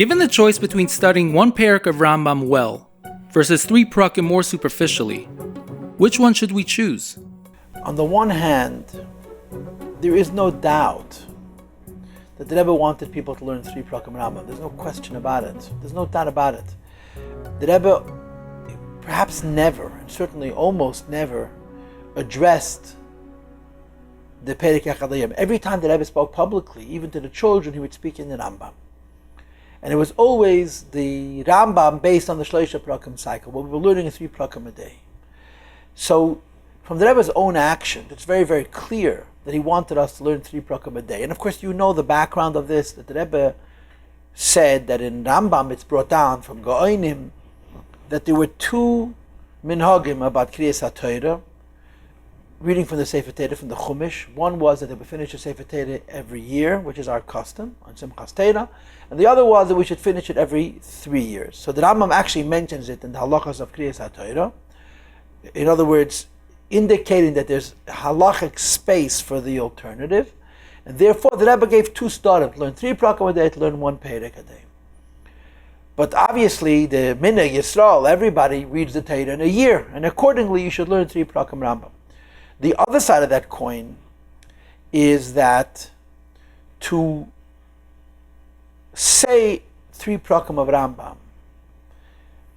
Given the choice between studying one Perek of Rambam well versus 3 Perakim more superficially, which one should we choose? On the one hand, there is no doubt that the Rebbe wanted people to learn 3 Perakim Rambam. There's no question about it. There's no doubt about it. The Rebbe perhaps never, and certainly almost never, addressed the Perek Yachadayim. Every time the Rebbe spoke publicly, even to the children, he would speak in the Rambam. And it was always the Rambam based on the Shloisha Perakim cycle, where we were learning 3 Perakim a day. So, from the Rebbe's own action, it's very, very clear that he wanted us to learn 3 Perakim a day. And of course, you know the background of this, that the Rebbe said that in Rambam it's brought down from Gaonim that there were 2 minhagim about Kriyas HaTorah, reading from the Sefer Torah, from the Chumash. One was that they would finish the Sefer Torah every year, which is our custom, on Simchas Torah, and the other was that we should finish it every 3 years. So the Rambam actually mentions it in the halachas of Kriyas HaTorah. In other words, indicating that there's halachic space for the alternative, and therefore the Rebbe gave 2 starim, to learn 3 Perakim a day, to learn 1 Perek a day. But obviously, the Minhag Yisrael, everybody reads the Torah in a year, and accordingly you should learn 3 Perakim Rambam. The other side of that coin is that to say 3 Perakim of Rambam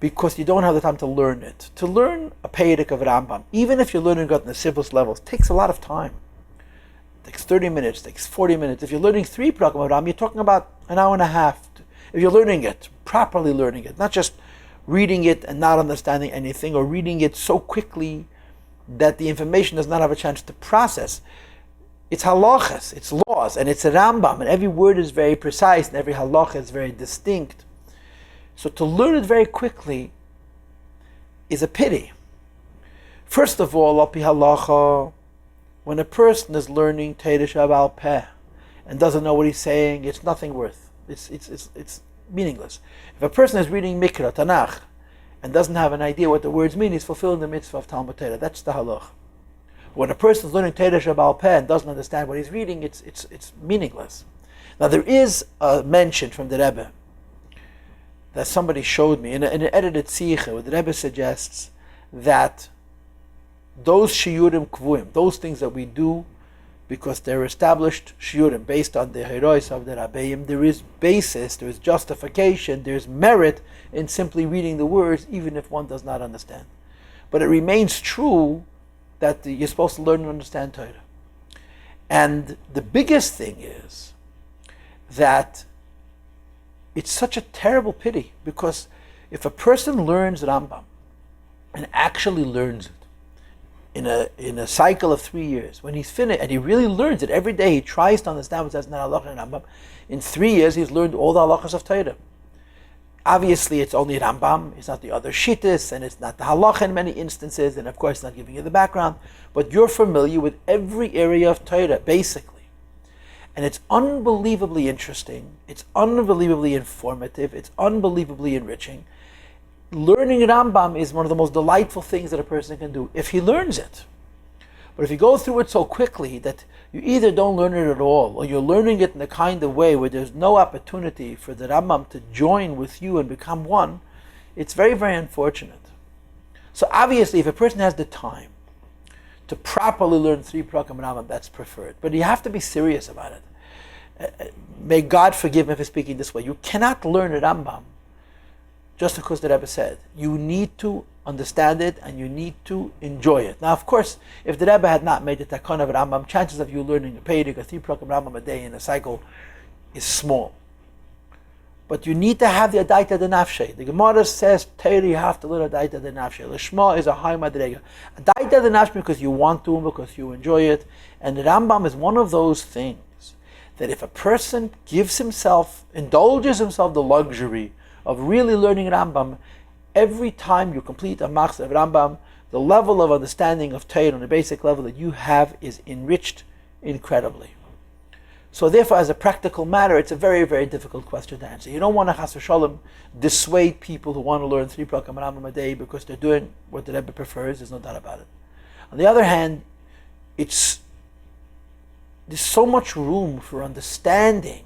because you don't have the time to learn it. To learn a Perek of Rambam, even if you're learning it at the simplest levels, takes a lot of time. It takes 30 minutes, it takes 40 minutes. If you're learning 3 Perakim of Rambam, you're talking about an hour and a half. If you're learning it, properly learning it, not just reading it and not understanding anything, or reading it so quickly that the information does not have a chance to process. It's halachas, it's laws, and it's a Rambam, and every word is very precise, and every halacha is very distinct. So to learn it very quickly is a pity. First of all, al pi halacha, when a person is learning Torah Shabal Peh and doesn't know what he's saying, it's nothing worth. It's meaningless. If a person is reading Mikra, Tanakh, and doesn't have an idea what the words mean, he's fulfilling the mitzvah of Talmud Torah. That's the halach. When a person is learning Torah Shabal Peh and doesn't understand what he's reading, it's meaningless. Now there is a mention from the Rebbe that somebody showed me in an edited Tzicha, where the Rebbe suggests that those shiurim kvuim, those things that we do because they're established shiurim based on the herois of the Rabbeim, there is basis, there is justification, there's merit in simply reading the words, even if one does not understand. But it remains true that you're supposed to learn and understand Torah. And the biggest thing is that it's such a terrible pity, because if a person learns Rambam and actually learns it in a cycle of 3 years, when he's finished, and he really learns it every day, he tries to understand what says in the halacha in Rambam, in 3 years he's learned all the halachas of Torah. Obviously it's only Rambam, it's not the other shittas, and it's not the halacha in many instances, and of course not giving you the background, but you're familiar with every area of Torah, basically. And it's unbelievably interesting, it's unbelievably informative, it's unbelievably enriching. Learning Rambam is one of the most delightful things that a person can do, if he learns it. But if you go through it so quickly that you either don't learn it at all, or you're learning it in a kind of way where there's no opportunity for the Rambam to join with you and become one, it's very, very unfortunate. So obviously, if a person has the time to properly learn 3 Perakim Rambam, that's preferred. But you have to be serious about it. May God forgive me for speaking this way. You cannot learn a Rambam just because the Rebbe said. You need to understand it and you need to enjoy it. Now, of course, if the Rebbe had not made the takon of Rambam, chances of you learning a Perek, a 3 Perakim Rambam a day in a cycle is small. But you need to have the Adaita de Nafshe. The Gemara says, Torah, you have to learn Adaita de Nafshe. Lishma is a high madrega. Adaita de Nafshe because you want to, because you enjoy it. And the Rambam is one of those things that if a person gives himself, indulges himself the luxury of really learning Rambam, every time you complete a machzor of Rambam, the level of understanding of Torah on the basic level that you have is enriched incredibly. So therefore, as a practical matter, it's a very, very difficult question to answer. You don't want to, chas v'shalom, dissuade people who want to learn 3 Perakim Rambam a day because they're doing what the Rebbe prefers. There's no doubt about it. On the other hand, there's so much room for understanding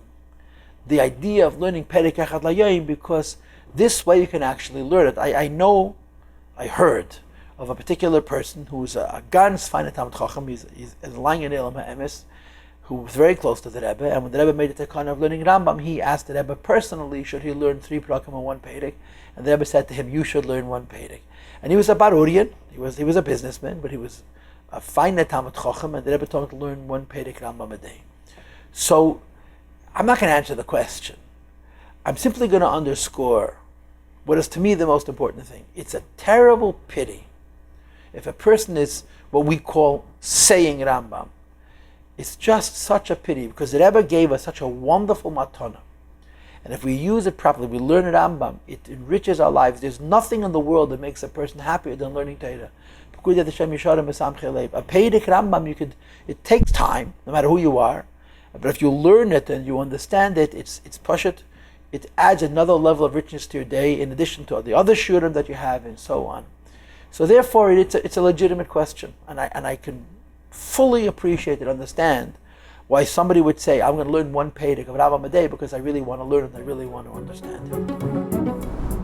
the idea of learning Perek Echad Layom, because this way you can actually learn it. I heard of a particular person who's a ganz feiner Talmid Chacham. He's lying in Elam HaEmes, who was very close to the Rebbe, and when the Rebbe made the takana of learning Rambam, he asked the Rebbe personally, should he learn 3 Perakim and 1 Perek? And the Rebbe said to him, you should learn 1 Perek. And he was a Barurian, he was a businessman, but he was a fine Talmid Chacham, and the Rebbe told him to learn 1 Perek Rambam a day. So, I'm not going to answer the question. I'm simply going to underscore what is to me the most important thing. It's a terrible pity if a person is what we call saying Rambam. It's just such a pity, because the Rebbe gave us such a wonderful matana. And if we use it properly, we learn Rambam, it enriches our lives. There's nothing in the world that makes a person happier than learning Torah. A Perek Rambam, it takes time, no matter who you are. But if you learn it and you understand it, it's pashut. It adds another level of richness to your day, in addition to the other shurim that you have, and so on. So therefore, it's a legitimate question, and I can fully appreciate and understand why somebody would say, I'm going to learn 1 Perek of Rambam a day because I really want to learn it, I really want to understand it.